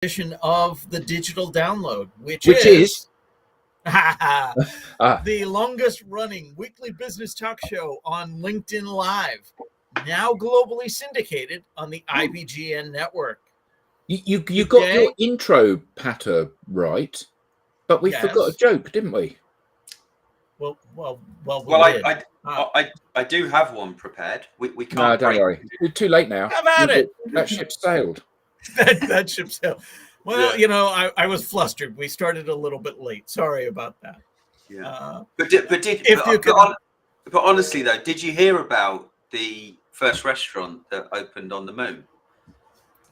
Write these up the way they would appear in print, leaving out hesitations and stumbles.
edition of the Digital Download, which is is Ah, the longest running weekly business talk show on LinkedIn Live, now globally syndicated on the IBGN network. you got your intro patter right, but we forgot a joke, didn't we? Well, I do have one prepared. We can't. No, don't worry. We're too late now. Have at it. That ship sailed. that ship sailed. Well, Yeah. I was flustered. We started a little bit late. Sorry about that. Yeah. But honestly though, did you hear about the first restaurant that opened on the moon?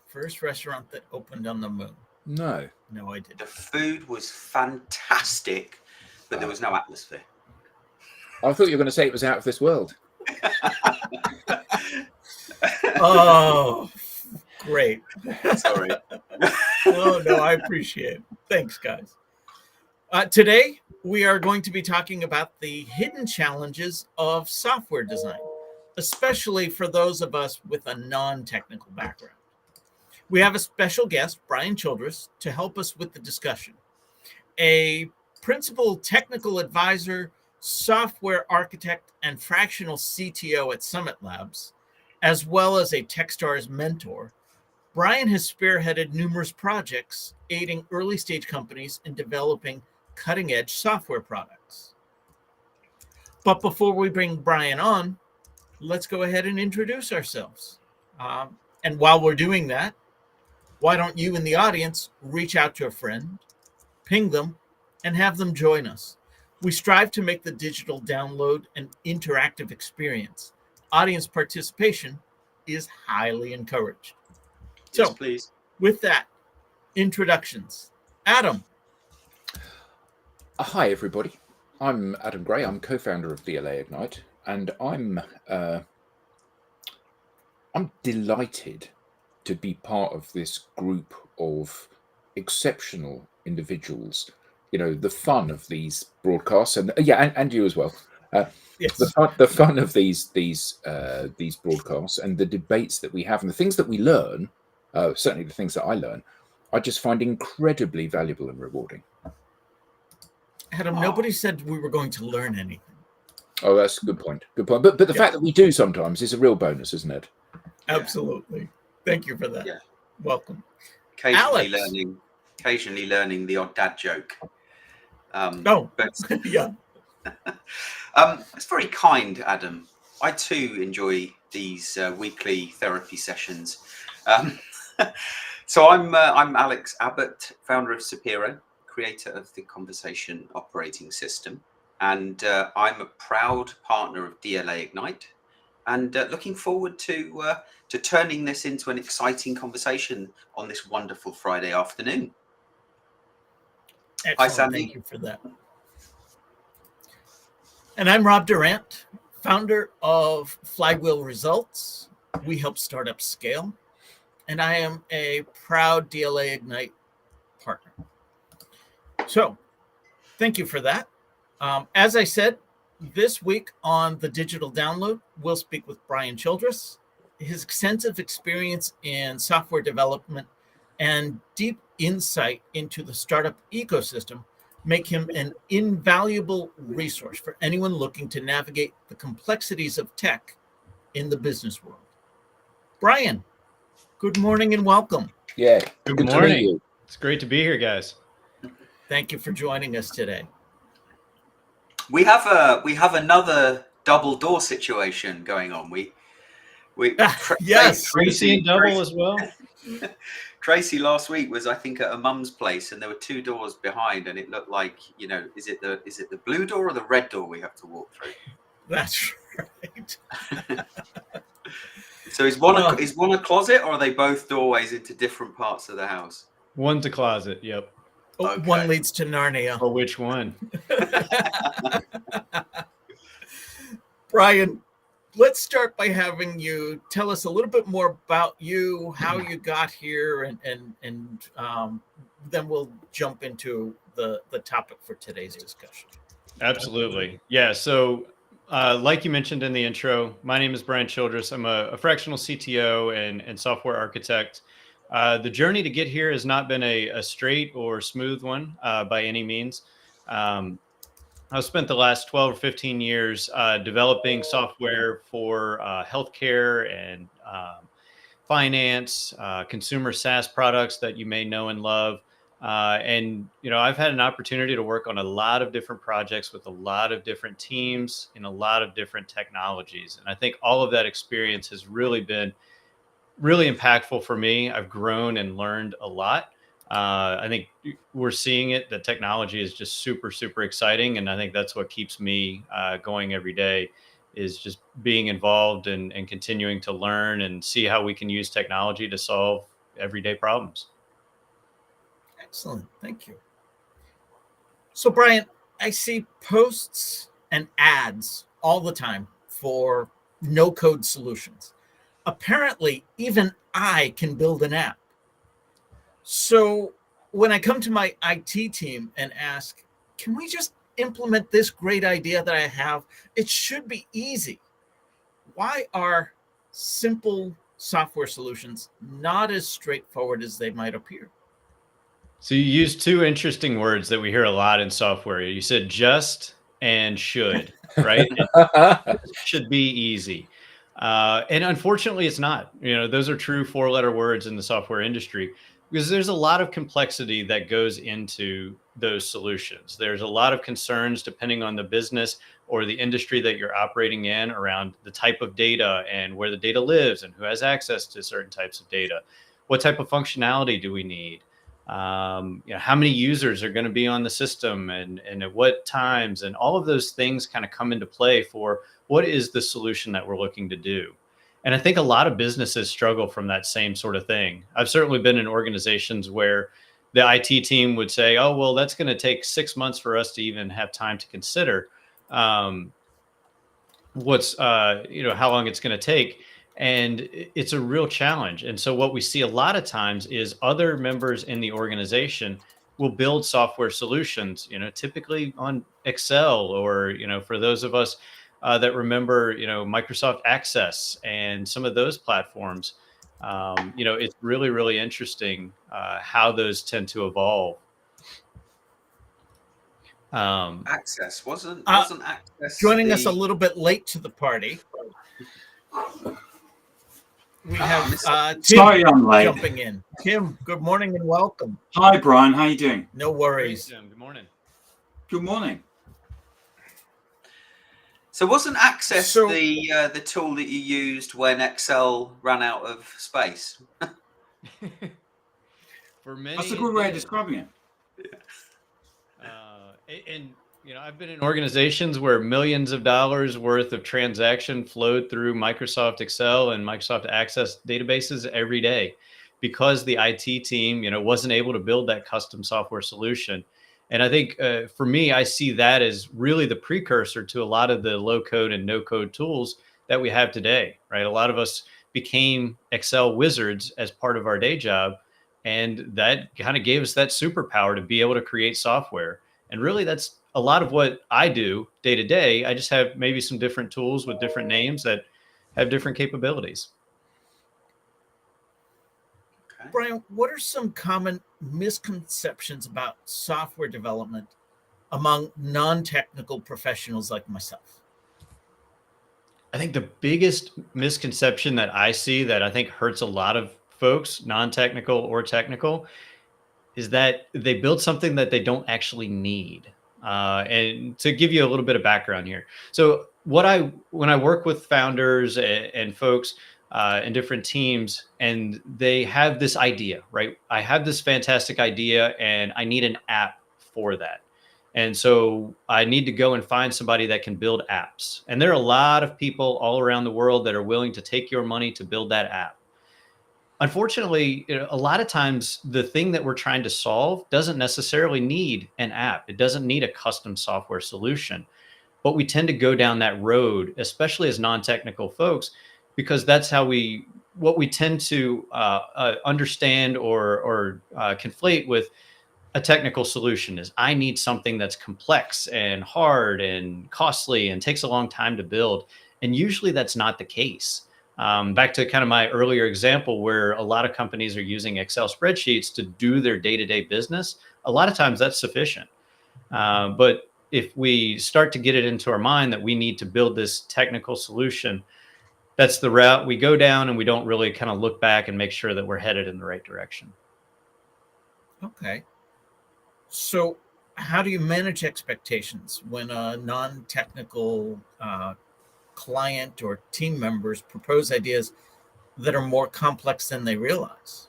First restaurant that opened on the moon. No, I didn't. The food was fantastic, but there was no atmosphere. I thought you were going to say it was out of this world. Oh, great. Sorry. No, I appreciate it. Thanks, guys. Today, we are going to be talking about the hidden challenges of software design, especially for those of us with a non-technical background. We have a special guest, Brian Childress, to help us with the discussion. A principal technical advisor, software architect, and fractional CTO at Summit Labs, as well as a Techstars mentor, Brian has spearheaded numerous projects aiding early-stage companies in developing cutting-edge software products. But before we bring Brian on, let's go ahead and introduce ourselves. And while we're doing that, why don't you in the audience reach out to a friend, ping them, and have them join us. We strive to make the Digital Download an interactive experience. Audience participation is highly encouraged. Yes, So, please. With that, introductions. Adam. Hi, everybody. I'm Adam Gray. I'm co-founder of DLA Ignite, and I'm delighted to be part of this group of exceptional individuals. You know, the fun of these broadcasts, and you as well. Yes. The fun of these broadcasts and the debates that we have and the things that we learn, certainly the things that I learn, I just find incredibly valuable and rewarding. Adam, nobody said we were going to learn anything. Oh, that's a good point. Good point. But the fact that we do sometimes is a real bonus, isn't it? Absolutely. Thank you for that. Yeah. Welcome. Occasionally learning the odd dad joke. Yeah. It's very kind, Adam. I too enjoy these weekly therapy sessions. So I'm Alex Abbott, founder of Sapiro, creator of the Conversation Operating System, and I'm a proud partner of DLA Ignite, and looking forward to turning this into an exciting conversation on this wonderful Friday afternoon. Excellent. Hi, Sandy. Thank you for that. And I'm Rob Durant, founder of Flywheel Results. We help startups scale, and I am a proud DLA Ignite partner. So, thank you for that. As I said, this week on the Digital Download, we'll speak with Brian Childress. His extensive experience in software development and deep insight into the startup ecosystem make him an invaluable resource for anyone looking to navigate the complexities of tech in the business world. Brian, good morning and welcome. Yeah, good morning. It's great to be here, guys. Thank you for joining us today. We have another double door situation going on. Yes, Tracy and double as well. Tracy last week was, I think, at a mum's place, and there were two doors behind, and it looked like, is it the blue door or the red door we have to walk through? That's right. So is one a closet, or are they both doorways into different parts of the house? One's a closet. Yep. Okay. One leads to Narnia. Or which one? Brian, let's start by having you tell us a little bit more about you, how you got here, and then we'll jump into the topic for today's discussion. Absolutely. Yeah. So like you mentioned in the intro, my name is Brian Childress. I'm a fractional CTO and software architect. The journey to get here has not been a straight or smooth one by any means. I've spent the last 12 or 15 years developing software for healthcare and finance, consumer SaaS products that you may know and love. And, I've had an opportunity to work on a lot of different projects with a lot of different teams in a lot of different technologies. And I think all of that experience has really been really impactful for me. I've grown and learned a lot. I think we're seeing it. The technology is just super, super exciting. And I think that's what keeps me going every day, is just being involved and continuing to learn and see how we can use technology to solve everyday problems. Excellent. Thank you. So, Brian, I see posts and ads all the time for no code solutions. Apparently, even I can build an app. So, when I come to my IT team and ask, can we just implement this great idea that I have? It should be easy. Why are simple software solutions not as straightforward as they might appear? So you used two interesting words that we hear a lot in software. You said just and should, right? It should be easy. And unfortunately, it's not. Those are true four-letter words in the software industry, because there's a lot of complexity that goes into those solutions. There's a lot of concerns depending on the business or the industry that you're operating in around the type of data and where the data lives and who has access to certain types of data. What type of functionality do we need? How many users are going to be on the system and at what times, and all of those things kind of come into play for what is the solution that we're looking to do. And I think a lot of businesses struggle from that same sort of thing. I've certainly been in organizations where the IT team would say, oh, well, that's going to take 6 months for us to even have time to consider how long it's going to take. And it's a real challenge. And so what we see a lot of times is other members in the organization will build software solutions, typically on Excel, or, for those of us that remember, Microsoft Access and some of those platforms. It's really, really interesting how those tend to evolve. Access wasn't Access joining us a little bit late to the party. We have Tim Sorry, I'm late. jumping in. Tim, good morning and welcome. Hi, Brian. How you doing? No worries. Great, Tim. Good morning. Good morning. So wasn't Access the tool that you used when Excel ran out of space? For many, that's a good way of describing it. And I've been in organizations where millions of dollars worth of transaction flowed through Microsoft Excel and Microsoft Access databases every day, because the IT team, wasn't able to build that custom software solution. And I think for me, I see that as really the precursor to a lot of the low code and no code tools that we have today, right? A lot of us became Excel wizards as part of our day job. And that kind of gave us that superpower to be able to create software. And really, that's a lot of what I do day to day. I just have maybe some different tools with different names that have different capabilities. Okay. Brian, what are some common misconceptions about software development among non-technical professionals like myself? I think the biggest misconception that I see that I think hurts a lot of folks, non-technical or technical, is that they build something that they don't actually need. And to give you a little bit of background here. So when I work with founders and folks in different teams, and they have this idea, right? I have this fantastic idea and I need an app for that. And so I need to go and find somebody that can build apps. And there are a lot of people all around the world that are willing to take your money to build that app. Unfortunately, a lot of times the thing that we're trying to solve doesn't necessarily need an app. It doesn't need a custom software solution. But we tend to go down that road, especially as non-technical folks, because that's how what we tend to understand or conflate with a technical solution is, I need something that's complex and hard and costly and takes a long time to build. And usually that's not the case. Back to kind of my earlier example where a lot of companies are using Excel spreadsheets to do their day-to-day business. A lot of times that's sufficient. But if we start to get it into our mind that we need to build this technical solution, that's the route we go down, and we don't really kind of look back and make sure that we're headed in the right direction. Okay. So, how do you manage expectations when a non-technical client or team members propose ideas that are more complex than they realize?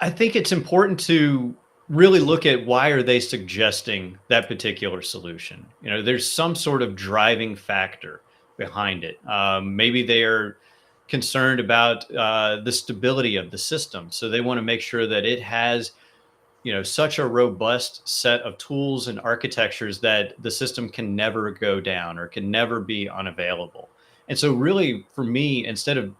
I think it's important to really look at why are they suggesting that particular solution. There's some sort of driving factor behind it. Maybe they are concerned about the stability of the system, so they want to make sure that it has such a robust set of tools and architectures that the system can never go down or can never be unavailable. And so really for me, instead of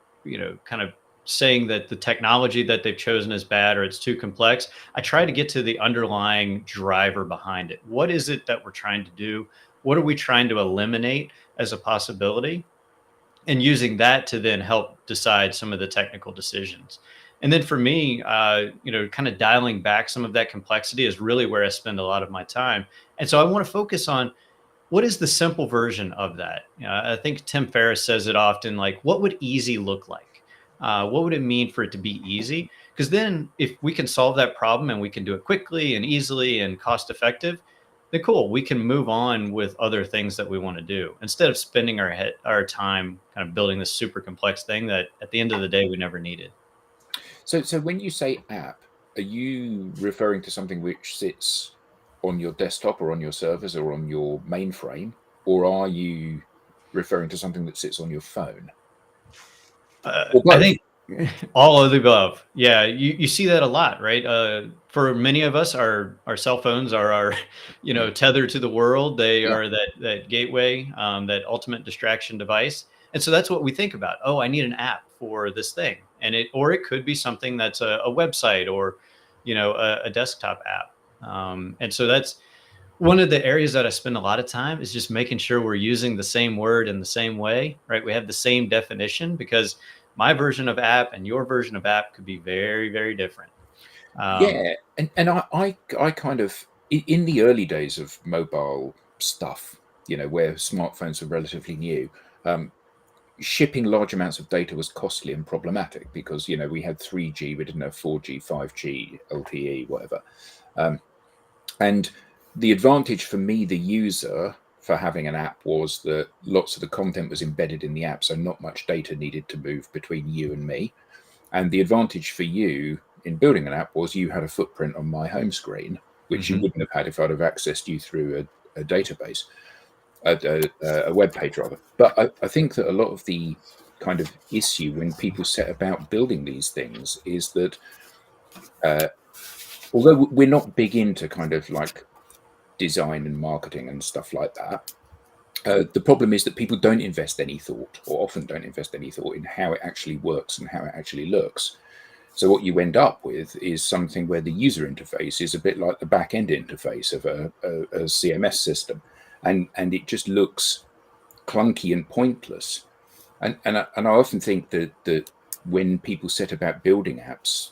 kind of saying that the technology that they've chosen is bad or it's too complex, I try to get to the underlying driver behind it. What is it that we're trying to do? What are we trying to eliminate as a possibility? And using that to then help decide some of the technical decisions. And then for me, kind of dialing back some of that complexity is really where I spend a lot of my time. And so I want to focus on what is the simple version of that. I think Tim Ferriss says it often, like, what would easy look like? What would it mean for it to be easy? Because then if we can solve that problem and we can do it quickly and easily and cost effective, then cool, we can move on with other things that we want to do instead of spending our time kind of building this super complex thing that at the end of the day we never needed. So when you say app, are you referring to something which sits on your desktop or on your servers or on your mainframe, or are you referring to something that sits on your phone? I think all of the above. Yeah, you see that a lot, right? For many of us, our cell phones are our, tether to the world. They are that gateway, that ultimate distraction device. And so that's what we think about. Oh, I need an app for this thing, or it could be something that's a website or, a desktop app. And so that's one of the areas that I spend a lot of time is just making sure we're using the same word in the same way, right? We have the same definition, because my version of app and your version of app could be very, very different. And I kind of, in the early days of mobile stuff, where smartphones were relatively new, shipping large amounts of data was costly and problematic because we had 3G, we didn't have 4G, 5G, LTE, whatever. And the advantage for me, the user, for having an app was that lots of the content was embedded in the app, so not much data needed to move between you and me. And the advantage for you in building an app was you had a footprint on my home screen, which you wouldn't have had if I'd have accessed you through a database, a web page rather. But I think that a lot of the kind of issue when people set about building these things is that although we're not big into kind of like design and marketing and stuff like that, the problem is that people don't invest any thought, or often don't invest any thought, in how it actually works and how it actually looks. So what you end up with is something where the user interface is a bit like the back end interface of a CMS system, and it just looks clunky and pointless. And I often think that when people set about building apps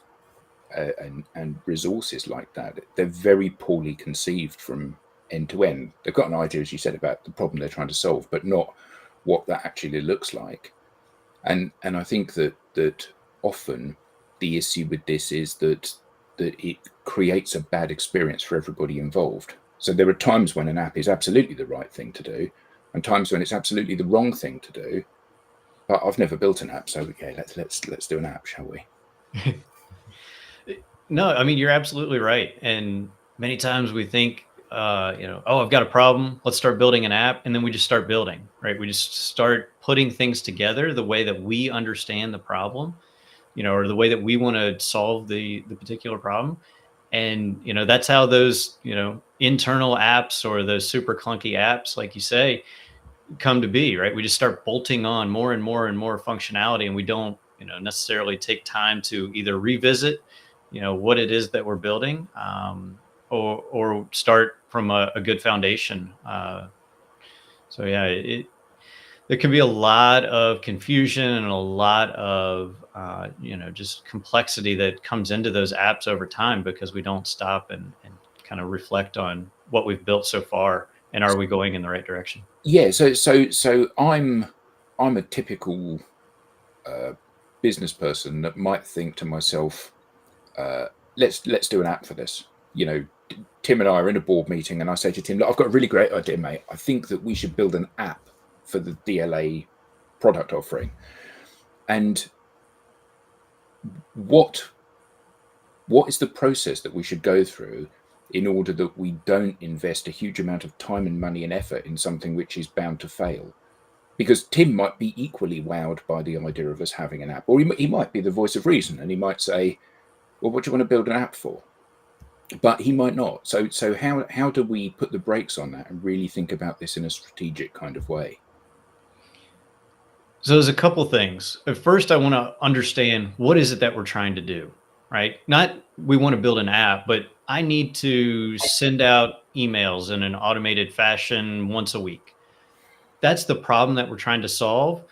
and resources like that, they're very poorly conceived from end to end. They've got an idea, as you said, about the problem they're trying to solve, but not what that actually looks like. And I think that often the issue with this is that it creates a bad experience for everybody involved. So there are times when an app is absolutely the right thing to do, and times when it's absolutely the wrong thing to do. But I've never built an app, so okay, let's do an app, shall we? No, I mean, you're absolutely right. And many times we think, oh, I've got a problem. Let's start building an app. And then we just start building, right? We just start putting things together the way that we understand the problem, or the way that we want to solve the particular problem. And, that's how those, internal apps or those super clunky apps, like you say, come to be, right? We just start bolting on more and more and more functionality, and we don't, necessarily take time to either revisit, what it is that we're building, or start from a good foundation. So yeah, there can be a lot of confusion and a lot of just complexity that comes into those apps over time because we don't stop and kind of reflect on what we've built so far and are we going in the right direction. Yeah, so I'm a typical business person that might think to myself, let's do an app for this. Tim and I are in a board meeting, and I say to Tim, look, I've got a really great idea, mate. I think that we should build an app for the DLA product offering. And what is the process that we should go through in order that we don't invest a huge amount of time and money and effort in something which is bound to fail? Because Tim might be equally wowed by the idea of us having an app, or he might be the voice of reason, and he might say, well, what do you want to build an app for? But he might not. So how do we put the brakes on that and really think about this in a strategic kind of way? So there's a couple things. At first, I want to understand what is it that we're trying to do, right? Not we want to build an app, but I need to send out emails in an automated fashion once a week. That's the problem that we're trying to solve.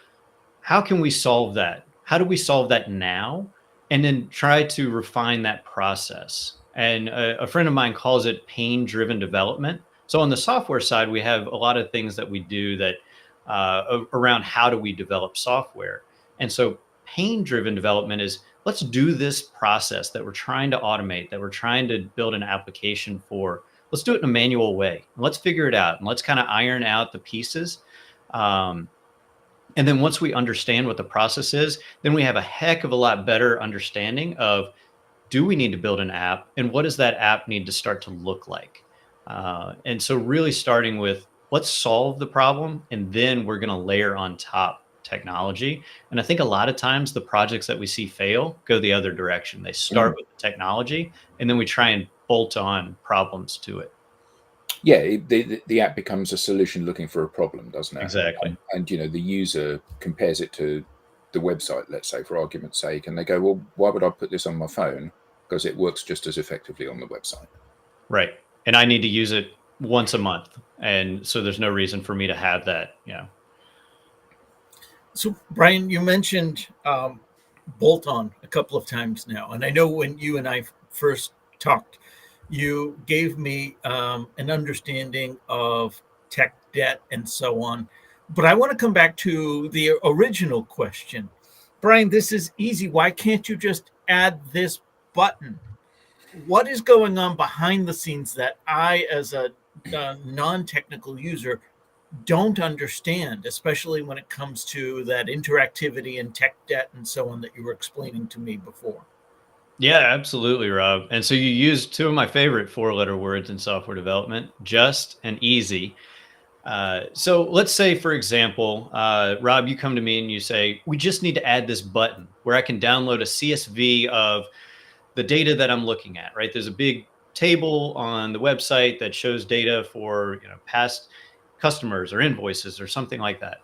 How can we solve that? How do we solve that now? And then try to refine that process. And a friend of mine calls it pain-driven development. So on the software side, we have a lot of things that we do that around how do we develop software. And so pain-driven development is let's do this process that we're trying to automate, that we're trying to build an application for. Let's do it in a manual way. Let's figure it out and let's kind of iron out the pieces. And then once we understand what the process is, then we have a heck of a lot better understanding of, do we need to build an app and what does that app need to start to look like? And so really starting with, let's solve the problem, and then we're going to layer on top technology. And I think a lot of times the projects that we see fail go the other direction. They start with the technology, and then we try and bolt on problems to it. Yeah, the app becomes a solution looking for a problem, doesn't it? Exactly. And the user compares it to the website, let's say, for argument's sake, and they go, well, why would I put this on my phone? Because it works just as effectively on the website. Right. And I need to use it once a month. And so there's no reason for me to have that. Yeah. So, Brian, you mentioned bolt-on a couple of times now. And I know when you and I first talked, you gave me an understanding of tech debt and so on. But I want to come back to the original question. Brian, this is easy. Why can't you just add this button? What is going on behind the scenes that I, as a non-technical user, don't understand, especially when it comes to that interactivity and tech debt and so on that you were explaining to me before? Yeah, absolutely, Rob. And so you used two of my favorite four-letter words in software development, just and easy. So let's say, for example, Rob, you come to me and you say, we just need to add this button where I can download a CSV of the data that I'm looking at, right? There's a big table on the website that shows data for past customers or invoices or something like that.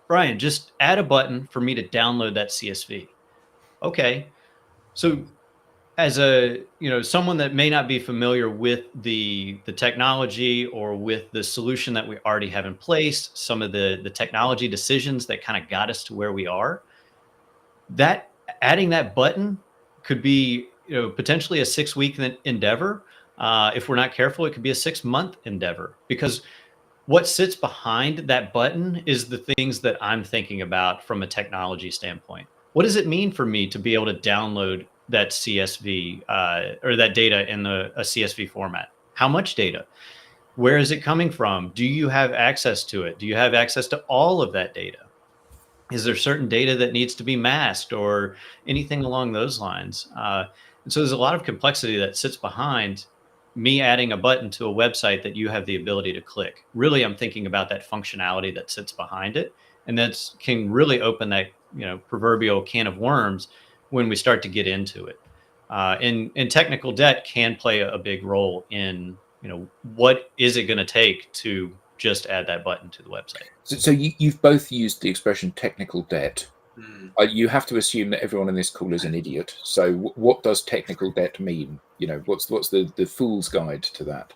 Brian, just add a button for me to download that CSV. Okay. So as a someone that may not be familiar with the technology or with the solution that we already have in place, some of the technology decisions that kind of got us to where we are, that adding that button could be potentially a 6-week endeavor. If we're not careful, it could be a 6-month endeavor, because what sits behind that button is the things that I'm thinking about from a technology standpoint. What does it mean for me to be able to download that CSV or that data in a CSV format? How much data? Where is it coming from? Do you have access to it? Do you have access to all of that data? Is there certain data that needs to be masked or anything along those lines? And so there's a lot of complexity that sits behind me adding a button to a website that you have the ability to click. Really, I'm thinking about that functionality that sits behind it. And that can really open that proverbial can of worms when we start to get into it. And technical debt can play a big role in what is it going to take to just add that button to the website. So you've both used the expression technical debt. You have to assume that everyone in this call is an idiot. So what does technical debt mean? What's the fool's guide to that?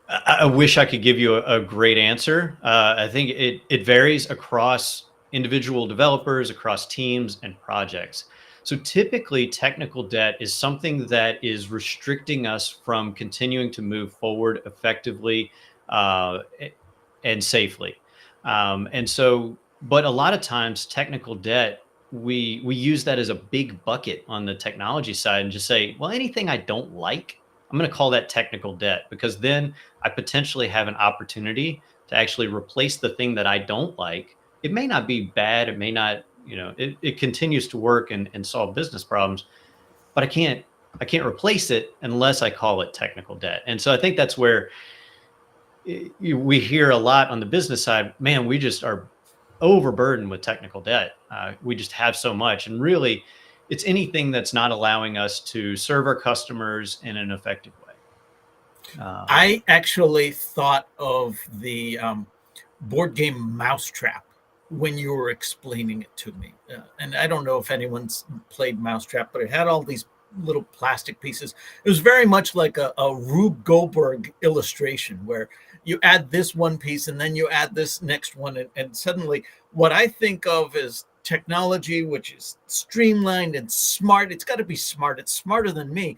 I wish I could give you a great answer. I think it varies across individual developers, across teams and projects. So typically, technical debt is something that is restricting us from continuing to move forward effectively uh, and safely. But a lot of times, technical debt, we use that as a big bucket on the technology side and just say, well, anything I don't like, I'm going to call that technical debt, because then I potentially have an opportunity to actually replace the thing that I don't like. It may not be bad. It may not, it continues to work and solve business problems, but I can't replace it unless I call it technical debt. And so I think that's where we hear a lot on the business side, man, we just are overburdened with technical debt. We just have so much. And really, it's anything that's not allowing us to serve our customers in an effective way. I actually thought of the board game Mousetrap when you were explaining it to me. And I don't know if anyone's played Mousetrap, but it had all these little plastic pieces. It was very much like a Rube Goldberg illustration where you add this one piece and then you add this next one. And suddenly, what I think of as technology, which is streamlined and smart, it's got to be smart. It's smarter than me,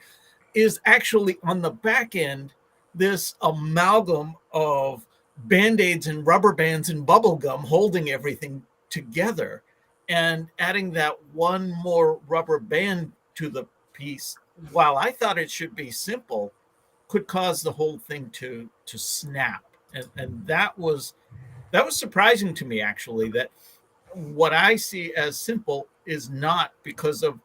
is actually on the back end this amalgam of band-aids and rubber bands and bubble gum holding everything together, and adding that one more rubber band to the piece, while I thought it should be simple, could cause the whole thing to snap. And that was surprising to me, actually, that what I see as simple is not, because of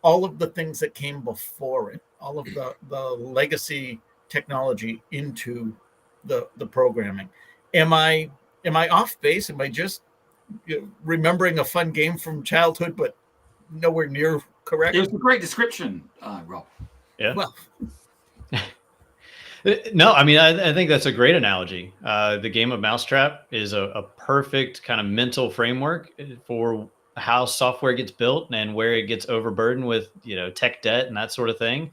all of the things that came before it, all of the legacy technology into the programming. Am I off base? Am I just remembering a fun game from childhood, but nowhere near correct? It was a great description, Rob. Yeah. Well, no, I mean, I think that's a great analogy. The game of Mousetrap is a perfect kind of mental framework for how software gets built and where it gets overburdened with, tech debt and that sort of thing.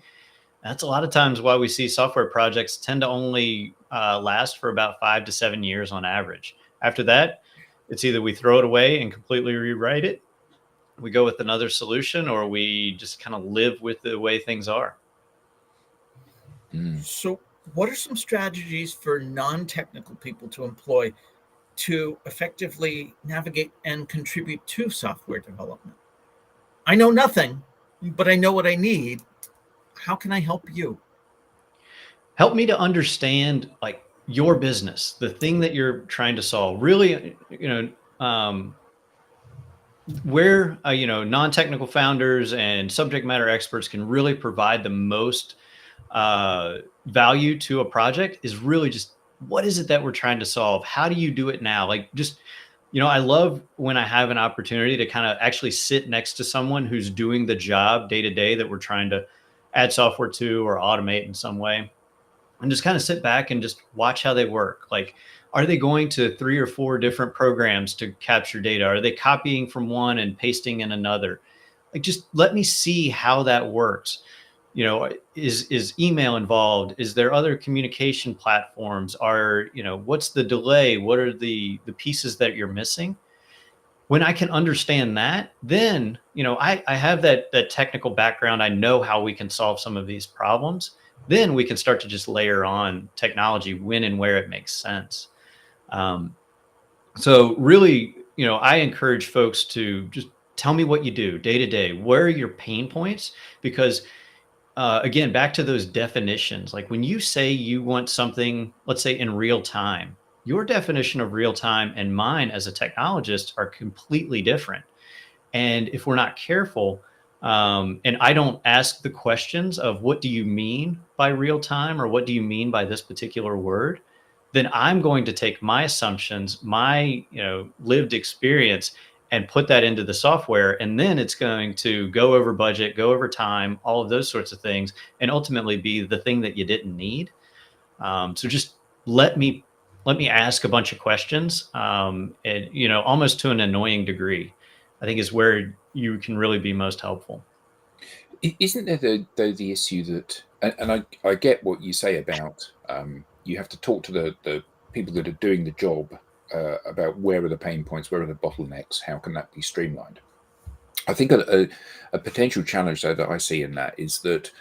That's a lot of times why we see software projects tend to only last for about 5 to 7 years on average. After that, it's either we throw it away and completely rewrite it, we go with another solution, or we just kind of live with the way things are. So what are some strategies for non-technical people to employ to effectively navigate and contribute to software development? I know nothing, but I know what I need. How can I help you? Help me to understand like your business, the thing that you're trying to solve. Really, where non-technical founders and subject matter experts can really provide the most value to a project is really just, what is it that we're trying to solve? How do you do it now? Like, just, I love when I have an opportunity to kind of actually sit next to someone who's doing the job day to day that we're trying to add software to or automate in some way, and just kind of sit back and just watch how they work. Like, are they going to 3 or 4 different programs to capture data? Are they copying from one and pasting in another? Like, just let me see how that works. Is email involved? Is there other communication platforms? What's the delay? What are the pieces that you're missing? When I can understand that, then, I have that technical background. I know how we can solve some of these problems. Then we can start to just layer on technology when and where it makes sense. So really, I encourage folks to just tell me what you do day to day. Where are your pain points? Because again, back to those definitions, like when you say you want something, let's say in real time, your definition of real time and mine as a technologist are completely different. And if we're not careful, and I don't ask the questions of what do you mean by real time, or what do you mean by this particular word, then I'm going to take my assumptions, my lived experience, and put that into the software. And then it's going to go over budget, go over time, all of those sorts of things, and ultimately be the thing that you didn't need. So just let me ask a bunch of questions, and almost to an annoying degree, I think is where you can really be most helpful. Isn't there though the issue that, and I get what you say about you have to talk to the people that are doing the job about where are the pain points, where are the bottlenecks, how can that be streamlined. I think a potential challenge though that I see in that is that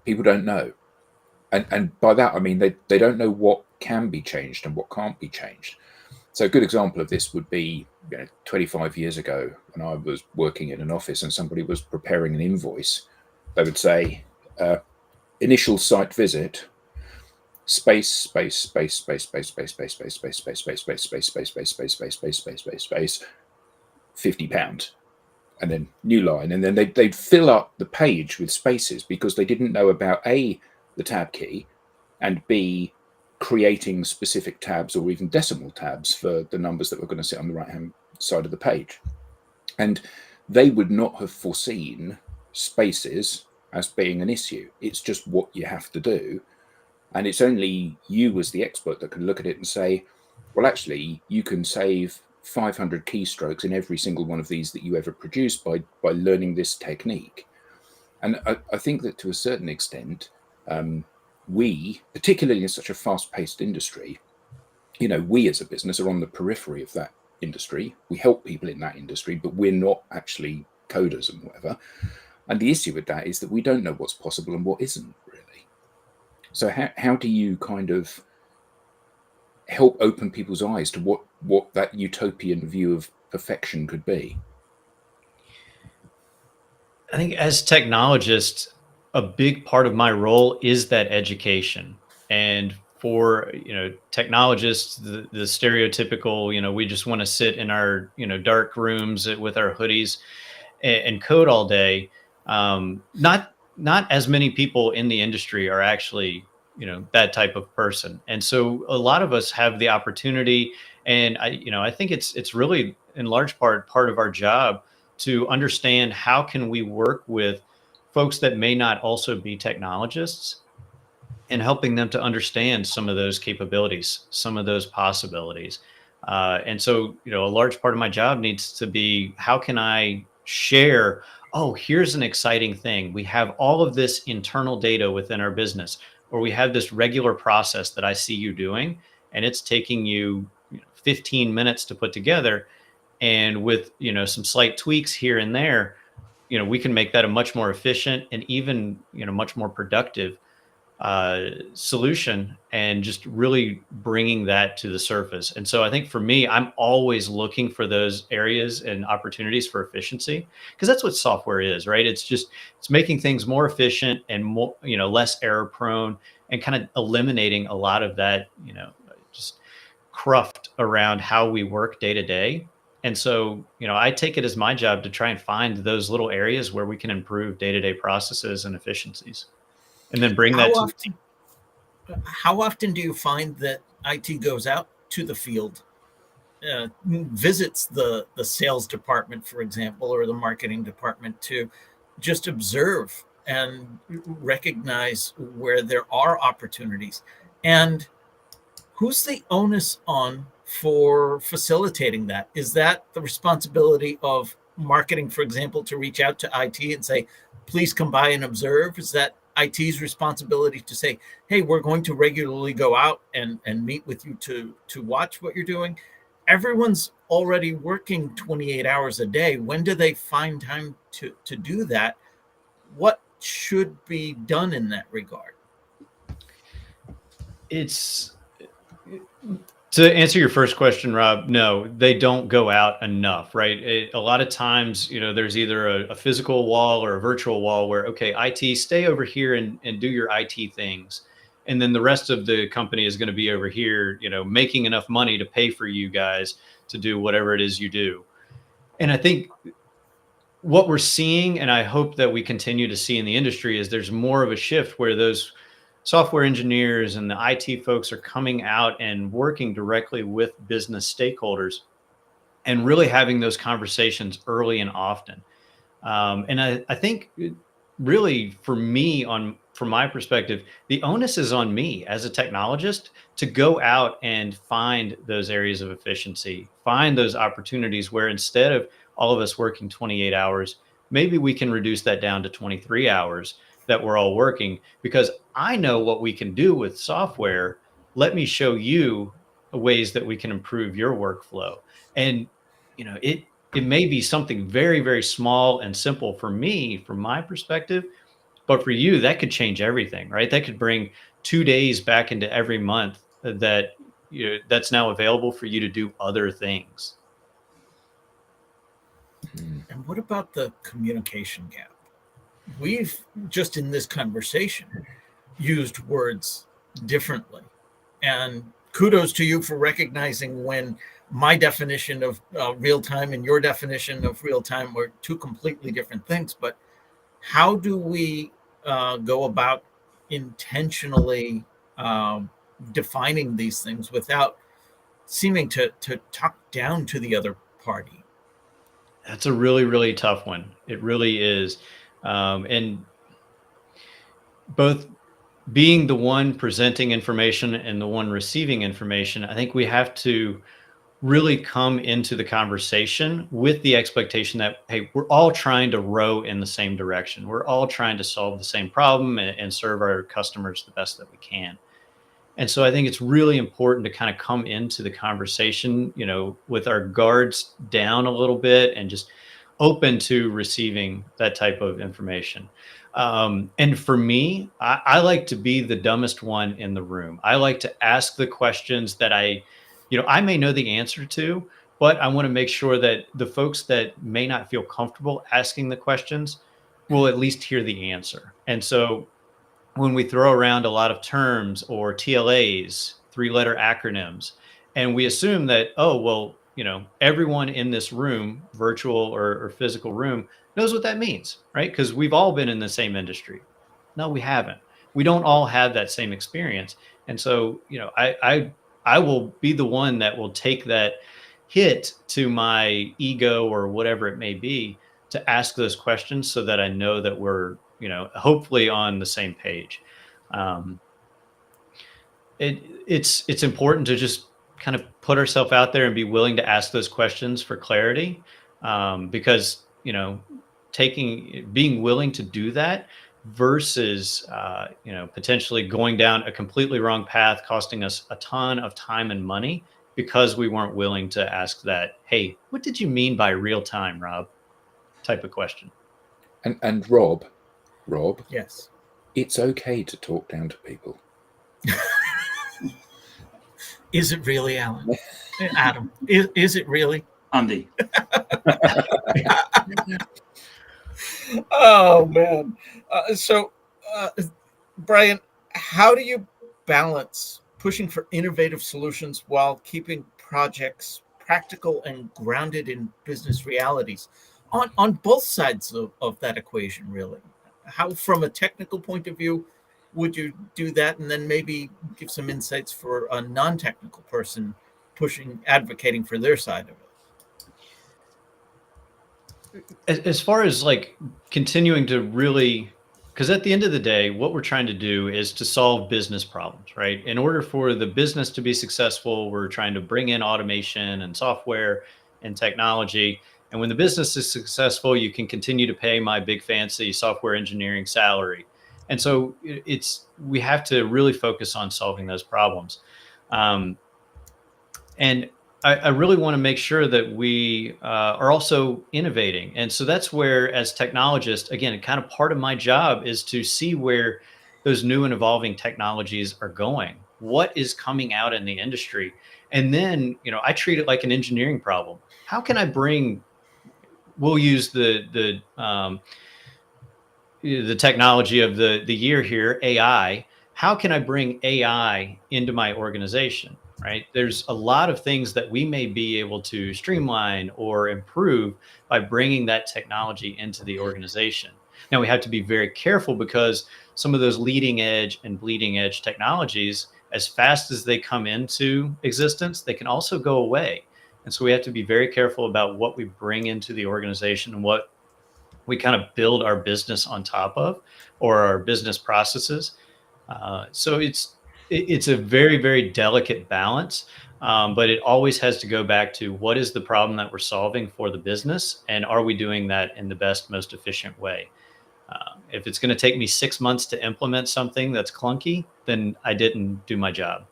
people don't know. And by that, I mean, they don't know what can be changed and what can't be changed. So a good example of this would be, 25 years ago when I was working in an office and somebody was preparing an invoice, they would say, initial site visit, space, £50. And then new line. And then they'd fill up the page with spaces because they didn't know about A, the tab key, and B, creating specific tabs or even decimal tabs for the numbers that were going to sit on the right-hand side of the page. And they would not have foreseen spaces as being an issue. It's just what you have to do. And it's only you as the expert that can look at it and say, well, actually, you can save 500 keystrokes in every single one of these that you ever produce by learning this technique. And I think that to a certain extent, we, particularly in such a fast-paced industry, we as a business are on the periphery of that industry. We help people in that industry, but we're not actually coders and whatever. And the issue with that is that we don't know what's possible and what isn't really. So how do you kind of help open people's eyes to what that utopian view of perfection could be? I think as technologists, a big part of my role is that education. And for technologists, the stereotypical, we just want to sit in our dark rooms with our hoodies and code all day. Not as many people in the industry are actually that type of person, and so a lot of us have the opportunity. And I think it's really in large part of our job to understand how can we work with folks that may not also be technologists, and helping them to understand some of those capabilities, some of those possibilities. And so, a large part of my job needs to be, how can I share, oh, here's an exciting thing. We have all of this internal data within our business, or we have this regular process that I see you doing, and it's taking you 15 minutes to put together. And with, some slight tweaks here and there, we can make that a much more efficient and even, much more productive solution, and just really bringing that to the surface. And so I think for me, I'm always looking for those areas and opportunities for efficiency, because that's what software is, right? It's making things more efficient and more, less error prone, and kind of eliminating a lot of that, just cruft around how we work day to day. And so, I take it as my job to try and find those little areas where we can improve day-to-day processes and efficiencies, and then bring that to. How often do you find that IT goes out to the field, visits the sales department, for example, or the marketing department, to just observe and recognize where there are opportunities? And who's the onus on for facilitating that? Is that the responsibility of marketing, for example, to reach out to IT and say, please come by and observe? Is that IT's responsibility to say, hey, we're going to regularly go out and meet with you to watch what you're doing? Everyone's already working 28 hours a day. When do they find time to do that? What should be done in that regard? It's To answer your first question, Rob, no, they don't go out enough, right? A lot of times, there's either a physical wall or a virtual wall where, okay, IT, stay over here and do your IT things. And then the rest of the company is going to be over here, making enough money to pay for you guys to do whatever it is you do. And I think what we're seeing, and I hope that we continue to see in the industry, is there's more of a shift where those software engineers and the IT folks are coming out and working directly with business stakeholders, and really having those conversations early and often. And I think really for me, from my perspective, the onus is on me as a technologist to go out and find those areas of efficiency, find those opportunities where instead of all of us working 28 hours, maybe we can reduce that down to 23 hours that we're all working, because I know what we can do with software let me show you ways that we can improve your workflow. And, it may be something very, very small and simple for me, from my perspective, but for you, that could change everything, right? That could bring 2 days back into every month that's now available for you to do other things. And what about the communication gap? We've just in this conversation used words differently. And kudos to you for recognizing when my definition of real time and your definition of real time were two completely different things. But how do we go about intentionally defining these things without seeming to talk down to the other party? That's a really, really tough one. It really is. And both being the one presenting information and the one receiving information, I think we have to really come into the conversation with the expectation that, hey, we're all trying to row in the same direction. We're all trying to solve the same problem and serve our customers the best that we can. And so I think it's really important to kind of come into the conversation, with our guards down a little bit and just open to receiving that type of information. And for me, I like to be the dumbest one in the room. I like to ask the questions that I may know the answer to, but I want to make sure that the folks that may not feel comfortable asking the questions will at least hear the answer. And so when we throw around a lot of terms or TLAs, 3-letter acronyms, and we assume that, oh, well, everyone in this room, virtual or physical room, knows what that means, right? Because we've all been in the same industry. No, we haven't. We don't all have that same experience. And so, I will be the one that will take that hit to my ego or whatever it may be to ask those questions so that I know that we're, hopefully on the same page. It's important to just kind of put ourselves out there and be willing to ask those questions for clarity, because being willing to do that versus potentially going down a completely wrong path, costing us a ton of time and money because we weren't willing to ask that, hey, what did you mean by real time, Rob? Type of question. And Rob, Yes. it's okay to talk down to people. Is it really, Alan? Adam, is it really? Andy. Oh, man. Brian, how do you balance pushing for innovative solutions while keeping projects practical and grounded in business realities on both sides of that equation, really? How, from a technical point of view, would you do that? And then maybe give some insights for a non-technical person advocating for their side of it. As far as like continuing to really, because at the end of the day, what we're trying to do is to solve business problems, right? In order for the business to be successful, we're trying to bring in automation and software and technology. And when the business is successful, you can continue to pay my big fancy software engineering salary. And so we have to really focus on solving those problems. And I really want to make sure that we are also innovating. And so that's where, as technologists, again, kind of part of my job is to see where those new and evolving technologies are going. What is coming out in the industry? And then, I treat it like an engineering problem. How can I we'll use the technology of the year here, AI. How can I bring AI into my organization? Right? There's a lot of things that we may be able to streamline or improve by bringing that technology into the organization. Now, we have to be very careful because some of those leading edge and bleeding edge technologies, as fast as they come into existence, they can also go away. And so we have to be very careful about what we bring into the organization and what we kind of build our business on top of, or our business processes. So it's a very, very delicate balance, but it always has to go back to what is the problem that we're solving for the business, and are we doing that in the best, most efficient way? If it's going to take me 6 months to implement something that's clunky, then I didn't do my job.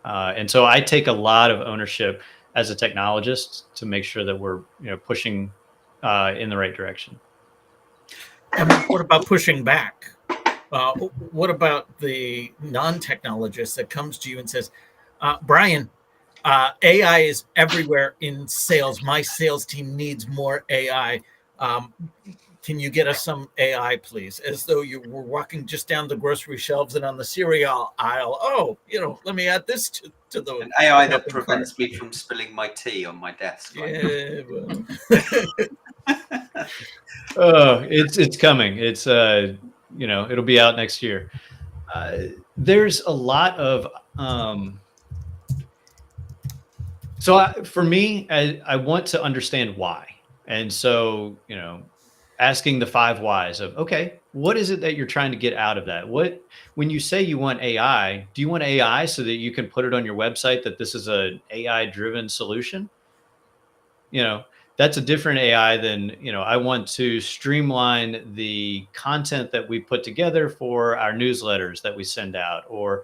And so I take a lot of ownership as a technologist to make sure that we're pushing in the right direction. And what about pushing back? What about the non-technologist that comes to you and says, Brian, AI is everywhere in sales. My sales team needs more AI. Can you get us some AI, please? As though you were walking just down the grocery shelves and on the cereal aisle. Oh, let me add this to the An AI that shopping cart. prevents me from spilling my tea on my desk. Right? Yeah, well. Oh, it's coming. It's it'll be out next year. There's a lot of for me, I want to understand why. And so, asking the 5 whys of, okay, what is it that you're trying to get out of that? When you say you want AI, do you want AI so that you can put it on your website that this is an AI driven solution? That's a different AI than, I want to streamline the content that we put together for our newsletters that we send out, or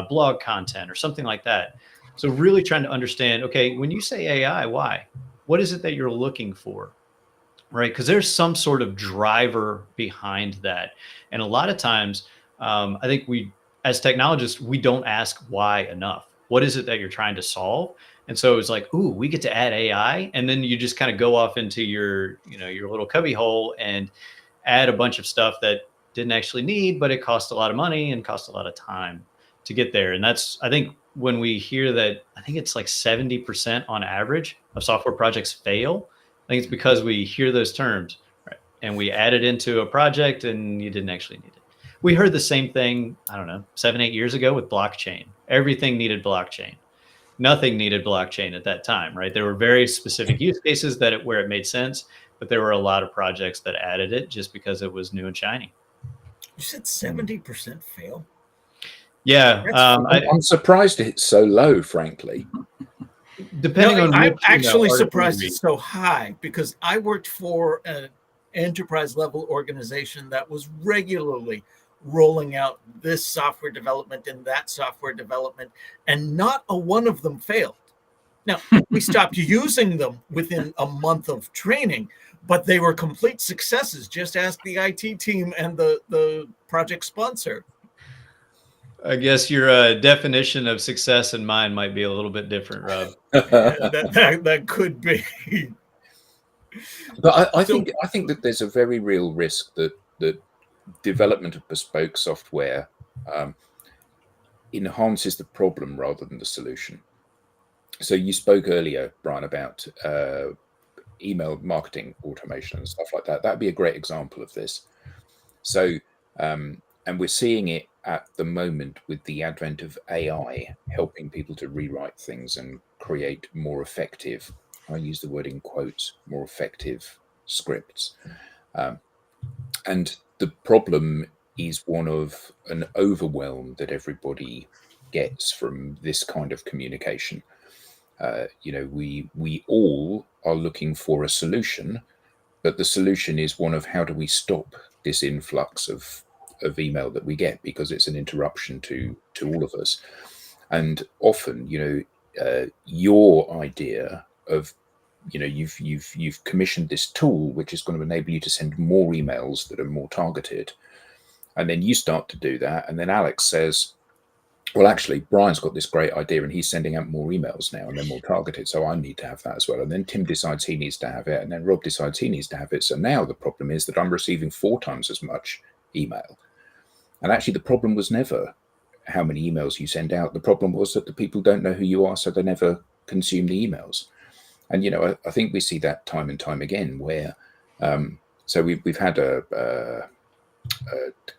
blog content or something like that. So really trying to understand, okay, when you say AI, why? What is it that you're looking for? Right? Because there's some sort of driver behind that. And a lot of times, I think as technologists, we don't ask why enough. What is it that you're trying to solve? And so it's like, ooh, we get to add AI. And then you just kind of go off into your little cubby hole and add a bunch of stuff that didn't actually need, but it cost a lot of money and cost a lot of time to get there. And that's, I think, when we hear that, I think it's like 70% on average of software projects fail. I think it's because we hear those terms, right, and we add it into a project and you didn't actually need it. We heard the same thing, I don't know, 7-8 years ago with blockchain. Everything needed blockchain. Nothing needed blockchain at that time, right? There were very specific use cases where it made sense, but there were a lot of projects that added it just because it was new and shiny. You said 70% fail? Yeah. I'm surprised it's so low, frankly. Depending on I'm which actually article surprised you it's so high, because I worked for an enterprise level organization that was regularly rolling out this software development and that software development, and not a one of them failed. Now, we stopped using them within a month of training, but they were complete successes. Just ask the IT team and the project sponsor. I guess your definition of success and mine might be a little bit different, Rob. That could be. But I think that there's a very real risk that development of bespoke software enhances the problem rather than the solution. So you spoke earlier, Brian, about email marketing automation and stuff like that. That'd be a great example of this. So, and we're seeing it at the moment with the advent of AI helping people to rewrite things and create more effective, I use the word in quotes, more effective scripts. And the problem is one of an overwhelm that everybody gets from this kind of communication. We all are looking for a solution, but the solution is one of how do we stop this influx of email that we get, because it's an interruption to all of us. And often, your idea of you've commissioned this tool which is going to enable you to send more emails that are more targeted, and then you start to do that, and then Alex says, well, actually, Brian's got this great idea and he's sending out more emails now and they're more targeted, so I need to have that as well. And then Tim decides he needs to have it, and then Rob decides he needs to have it. So now the problem is that I'm receiving 4 times as much email. And actually, the problem was never how many emails you send out. The problem was that the people don't know who you are, so they never consume the emails. And, I think we see that time and time again where, so we've had a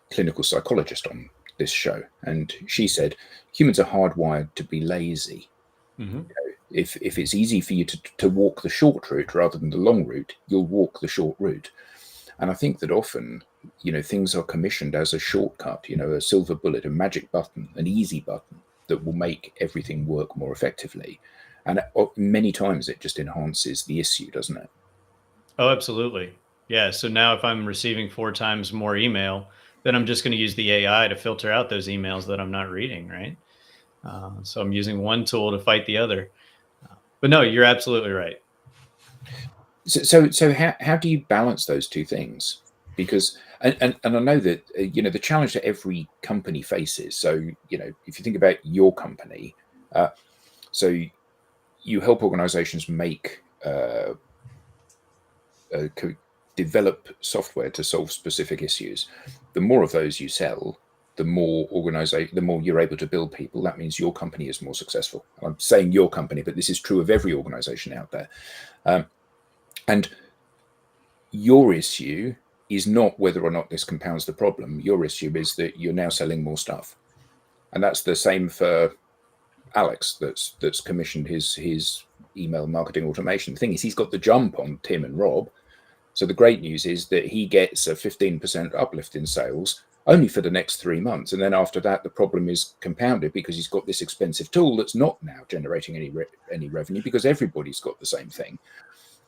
clinical psychologist on this show, and she said humans are hardwired to be lazy. Mm-hmm. If it's easy for you to walk the short route rather than the long route, you'll walk the short route. And I think that often, things are commissioned as a shortcut, a silver bullet, a magic button, an easy button that will make everything work more effectively. And many times it just enhances the issue, doesn't it? Oh, absolutely. Yeah. So now if I'm receiving 4 times more email, then I'm just going to use the AI to filter out those emails that I'm not reading, right? So I'm using one tool to fight the other. But no, you're absolutely right. So how do you balance those two things? Because and I know that the challenge that every company faces. So if you think about your company, so you help organizations make develop software to solve specific issues. The more of those you sell, the more you're able to build people. That means your company is more successful. I'm saying your company, but this is true of every organization out there. And your issue is not whether or not this compounds the problem. Your issue is that you're now selling more stuff, and that's the same for Alex. That's commissioned his email marketing automation. The thing is, he's got the jump on Tim and Rob. So the great news is that he gets a 15% uplift in sales only for the next 3 months, and then after that, the problem is compounded because he's got this expensive tool that's not now generating any revenue because everybody's got the same thing.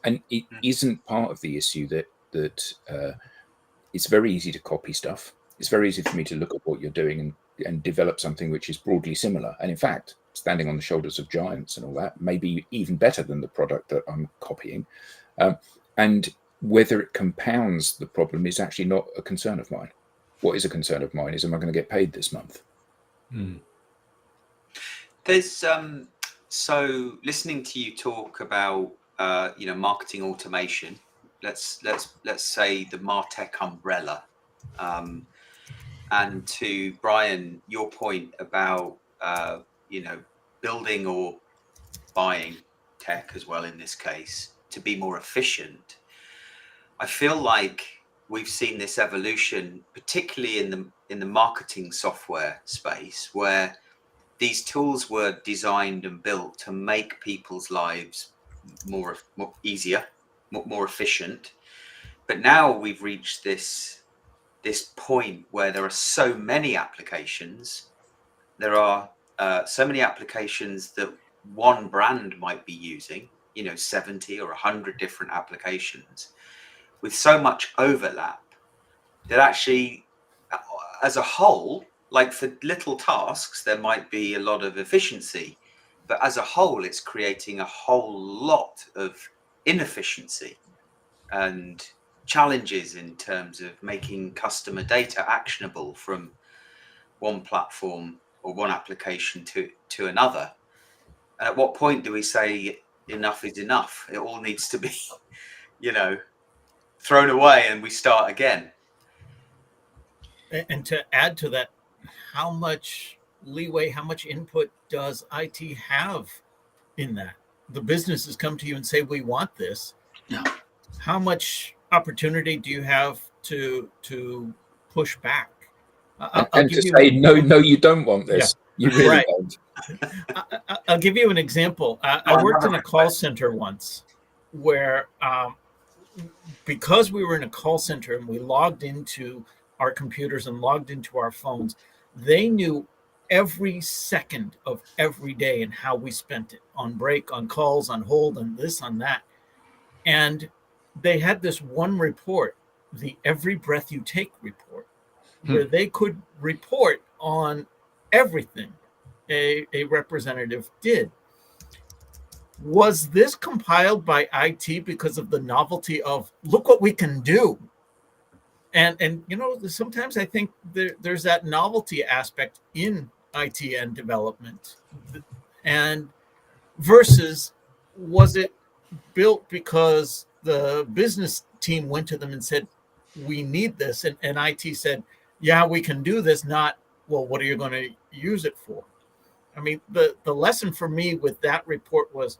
And it isn't part of the issue that it's very easy to copy stuff. It's very easy for me to look at what you're doing and develop something which is broadly similar. And in fact, standing on the shoulders of giants and all that, may be even better than the product that I'm copying. And whether it compounds the problem is actually not a concern of mine. What is a concern of mine is, am I going to get paid this month? There's so listening to you talk about marketing automation. Let's say the MarTech umbrella, and to Brian, your point about building or buying tech as well in this case to be more efficient. I feel like we've seen this evolution, particularly in the marketing software space, where these tools were designed and built to make people's lives more easier, more efficient. But now we've reached this point where there are so many applications. There are so many applications that one brand might be using, 70 or 100 different applications with so much overlap that actually, as a whole, like for little tasks, there might be a lot of efficiency, but as a whole, it's creating a whole lot of inefficiency and challenges in terms of making customer data actionable from one platform or one application to another. And at what point do we say enough is enough? It all needs to be, thrown away and we start again. And to add to that, how much leeway, how much input does IT have in that? The businesses come to you and say, we want this. Yeah. How much opportunity do you have to push back? And to say, no, you don't want this. Yeah. You really don't. I'll give you an example. I worked in a call center once where because we were in a call center and we logged into our computers and logged into our phones, they knew every second of every day and how we spent it on break, on calls, on hold, on this, on that. And they had this one report, the Every Breath You Take report, where they could report on everything a representative did. Was this compiled by IT because of the novelty of, look what we can do? And sometimes I think there's that novelty aspect in IT and development. And versus, was it built because the business team went to them and said, we need this, and IT said, yeah, we can do this, not, well, what are you going to use it for? I mean, the lesson for me with that report was,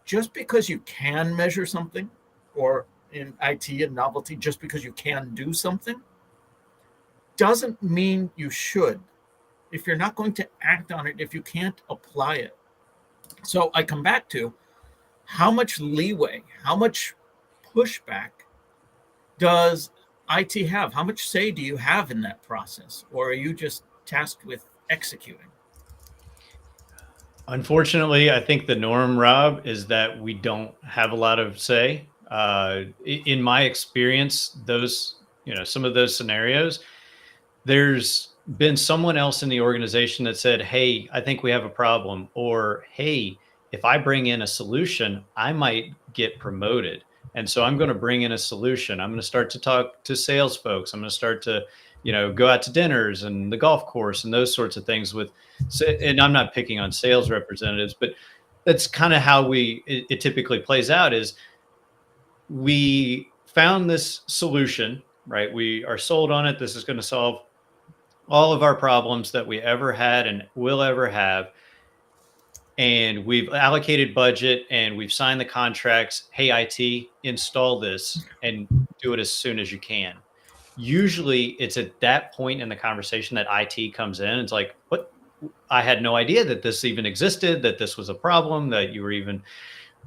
just because you can measure something, or in IT and novelty, just because you can do something, doesn't mean you should. If you're not going to act on it, if you can't apply it. So I come back to, how much leeway, how much pushback does IT have? How much say do you have in that process? Or are you just tasked with executing? Unfortunately, I think the norm, Rob, is that we don't have a lot of say. In my experience, some of those scenarios, there's been someone else in the organization that said, hey, I think we have a problem, or hey, if I bring in a solution, I might get promoted. And so I'm going to bring in a solution. I'm going to start to talk to sales folks. I'm going to start to, go out to dinners and the golf course and those sorts of things and I'm not picking on sales representatives, but that's kind of how it typically plays out is we found this solution, right? We are sold on it. This is going to solve all of our problems that we ever had and will ever have. And we've allocated budget and we've signed the contracts. Hey, IT, install this and do it as soon as you can. Usually it's at that point in the conversation that IT comes in. It's like, what? I had no idea that this even existed, that this was a problem, that you were even,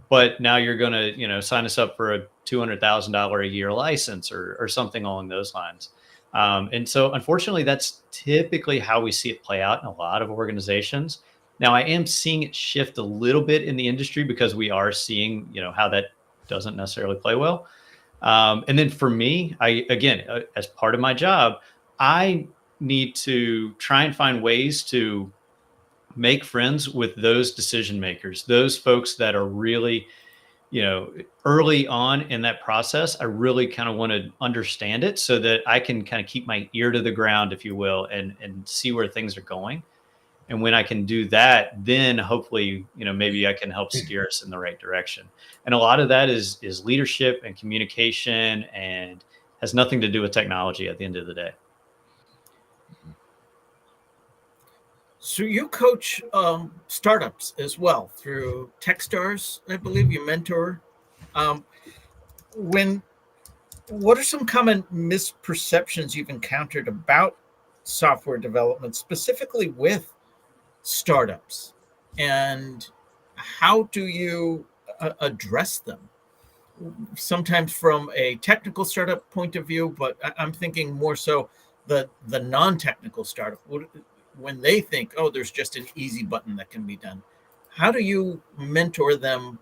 but now you're going to, sign us up for a $200,000 a year license or something along those lines. And so unfortunately, that's typically how we see it play out in a lot of organizations. Now, I am seeing it shift a little bit in the industry because we are seeing, how that doesn't necessarily play well. And then for me, as part of my job, I need to try and find ways to make friends with those decision makers, those folks that are really, early on in that process. I really kind of want to understand it so that I can kind of keep my ear to the ground, if you will, and see where things are going. And when I can do that, then hopefully, maybe I can help steer us in the right direction. And a lot of that is leadership and communication and has nothing to do with technology at the end of the day. So you coach startups as well through Techstars, I believe you mentor. Um, what are some common misperceptions you've encountered about software development, specifically with startups, and how do you address them? Sometimes from a technical startup point of view, but I'm thinking more so the non-technical startup. When they think, oh, there's just an easy button that can be done, how do you mentor them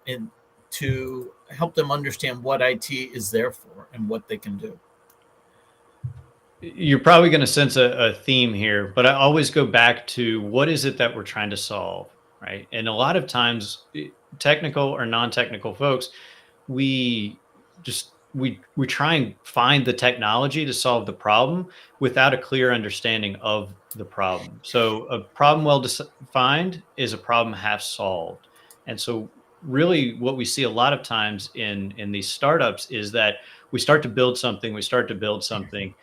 to help them understand what IT is there for and what they can do? You're probably going to sense a theme here, but I always go back to what is it that we're trying to solve, right? And a lot of times, technical or non-technical folks, we just we try and find the technology to solve the problem without a clear understanding of the problem. So a problem well defined is a problem half solved. And so really what we see a lot of times in these startups is that we start to build something,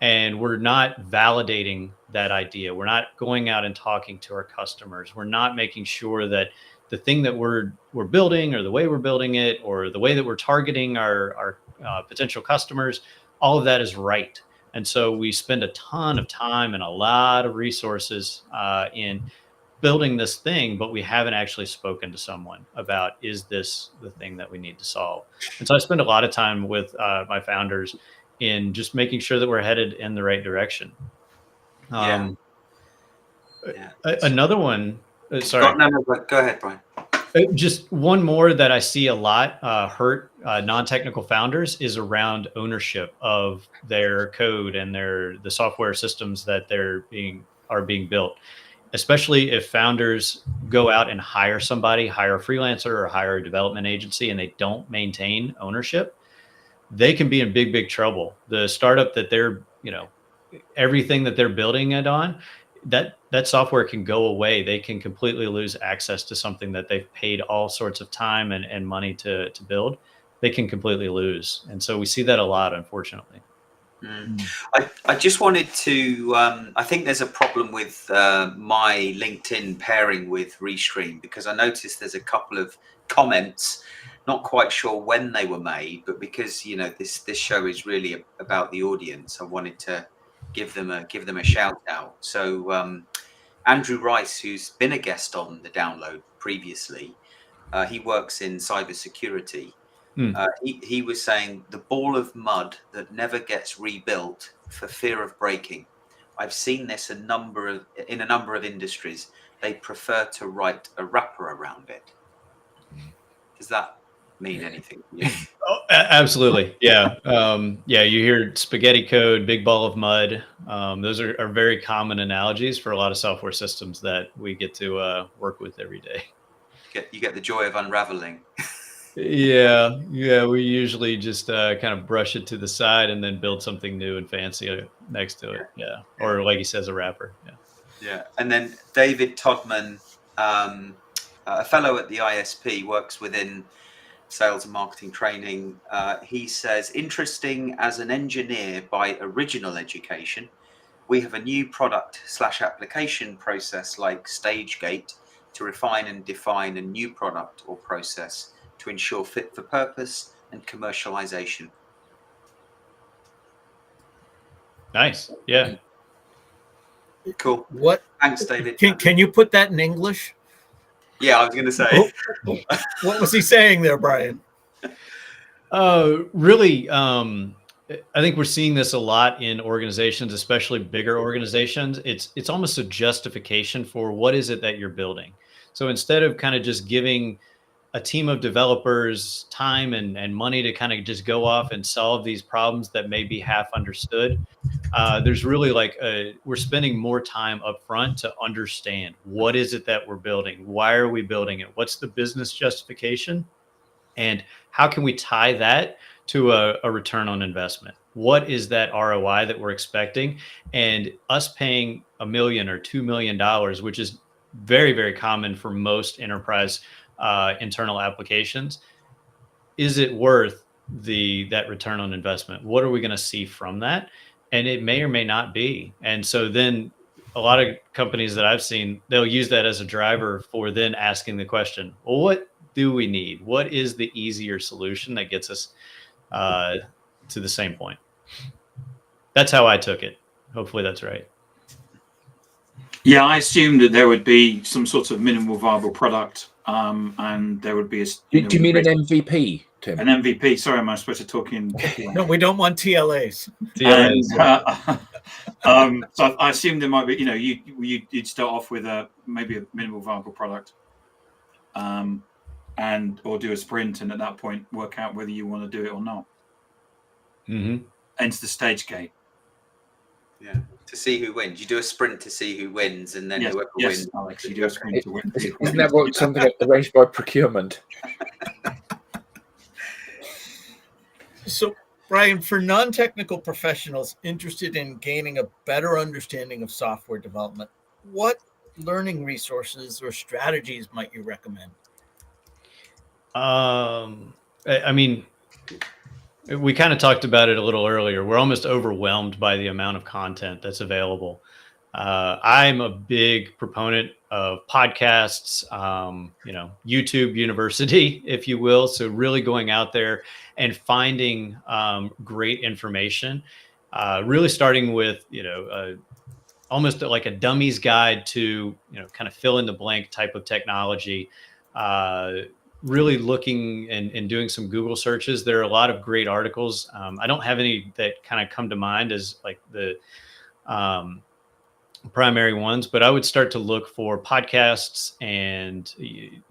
and we're not validating that idea. We're not going out and talking to our customers. We're not making sure that the thing that we're building, or the way we're building it, or the way that we're targeting our potential customers, all of that is right. And so we spend a ton of time and a lot of resources in building this thing, but we haven't actually spoken to someone about, is this the thing that we need to solve? And so I spend a lot of time with my founders in just making sure that we're headed in the right direction. Another one, sorry. Go ahead, Brian. Just one more that I see a lot hurt non-technical founders is around ownership of their code and the software systems that are being built. Especially if founders go out and hire a freelancer or hire a development agency, and they don't maintain ownership, they can be in big trouble. The startup that they're, everything that they're building it on, that software can go away. They can completely lose access to something that they've paid all sorts of time and money to build. They can completely lose. And so we see that a lot, unfortunately. I just wanted to, I think there's a problem with my LinkedIn pairing with Restream, because I noticed there's a couple of comments, not quite sure when they were made, but because, this show is really about the audience, I wanted to give them a shout out. So Andrew Rice, who's been a guest on the download previously, he works in cybersecurity. He was saying the ball of mud that never gets rebuilt for fear of breaking. I've seen this in a number of industries. They prefer to write a wrapper around it. Does that mean anything to you? Absolutely. Yeah. Yeah. You hear spaghetti code, big ball of mud. Those are very common analogies for a lot of software systems that we get to work with every day. You get the joy of unraveling. Yeah. Yeah. We usually just kind of brush it to the side and then build something new and fancy next to it. Yeah. Or like he says, a wrapper. Yeah. Yeah. And then David Todman, a fellow at the ISP, works within sales and marketing training. He says, interesting as an engineer by original education, we have a new product/application process like stage gate to refine and define a new product or process to ensure fit for purpose and commercialization. Nice. Yeah. Cool. What Thanks, David. can you put that in English? Yeah, I was going to say. Oh, what was he saying there, Brian? Really, I think we're seeing this a lot in organizations, especially bigger organizations. It's almost a justification for what is it that you're building. So instead of kind of just giving a team of developers time and money to kind of just go off and solve these problems that may be half understood, there's really like we're spending more time up front to understand what is it that we're building, why are we building it, what's the business justification, and how can we tie that to a return on investment? What is that ROI that we're expecting? And us paying $1 million or $2 million, which is very, very common for most enterprise internal applications, is it worth that return on investment? What are we going to see from that? And it may or may not be. And so then a lot of companies that I've seen, they'll use that as a driver for then asking the question, well, what do we need? What is the easier solution that gets us to the same point? That's how I took it. Hopefully that's right. Yeah, I assumed that there would be some sort of minimal viable product, and there would be a. Do you mean an MVP, Tim? An MVP. Sorry, am I supposed to talk in? No, we don't want TLAs. And, so I assumed there might be, you'd start off with maybe a minimal viable product, and or do a sprint, and at that point work out whether you want to do it or not. Mm-hmm. Enter the stage gate. Yeah, to see who wins. You do a sprint to see who wins, and then whoever wins. Alex, you do a sprint to win. Isn't that what something arranged by procurement? So, Brian, for non-technical professionals interested in gaining a better understanding of software development, what learning resources or strategies might you recommend? I mean, we kind of talked about it a little earlier. We're almost overwhelmed by the amount of content that's available. I'm a big proponent of podcasts, YouTube University, if you will. So really going out there and finding great information, really starting with, almost like a dummy's guide to, kind of fill in the blank type of technology. Really looking and doing some Google searches. There are a lot of great articles. I don't have any that kind of come to mind as like the primary ones, but I would start to look for podcasts and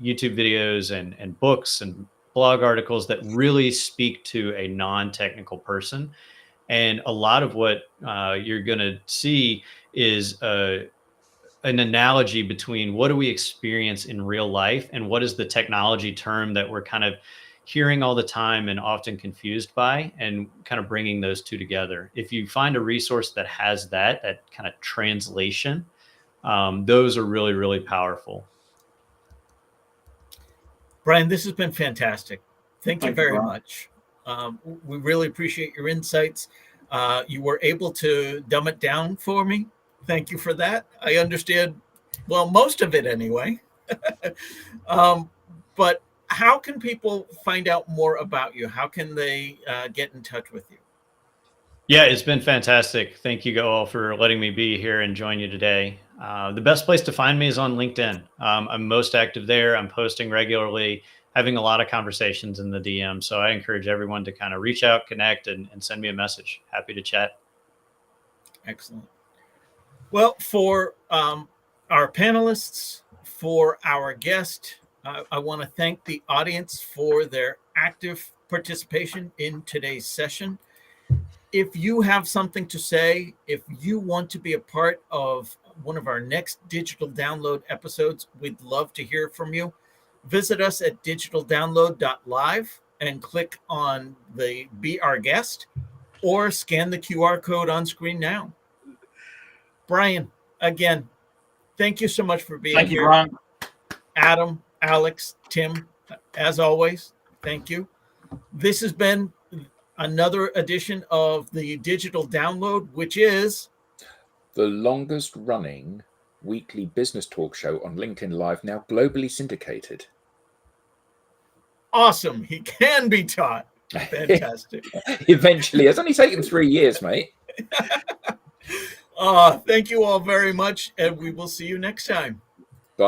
YouTube videos and books and blog articles that really speak to a non-technical person. And a lot of what you're going to see is an analogy between what do we experience in real life and what is the technology term that we're kind of hearing all the time and often confused by, and kind of bringing those two together. If you find a resource that has that kind of translation, those are really, really powerful. Brian, this has been fantastic. Thank you very much. We really appreciate your insights. You were able to dumb it down for me. Thank you for that. I understand, well, most of it anyway. But how can people find out more about you? How can they get in touch with you? Yeah, it's been fantastic. Thank you all for letting me be here and join you today. The best place to find me is on LinkedIn. I'm most active there. I'm posting regularly, having a lot of conversations in the DM. So I encourage everyone to kind of reach out, connect, and send me a message. Happy to chat. Excellent. Well, for our panelists, for our guest, I want to thank the audience for their active participation in today's session. If you have something to say, if you want to be a part of one of our next digital download episodes, we'd love to hear from you. Visit us at digitaldownload.live and click on the Be Our Guest, or scan the QR code on screen now. Brian, again, thank you so much for being Thank you, here. Brian. Adam, Alex, Tim, as always, thank you. This has been another edition of the Digital Download, which is the longest running weekly business talk show on LinkedIn Live, now globally syndicated. awesome. He can be taught. Fantastic. Eventually. It's only taken 3 years, mate. Thank you all very much, and we will see you next time.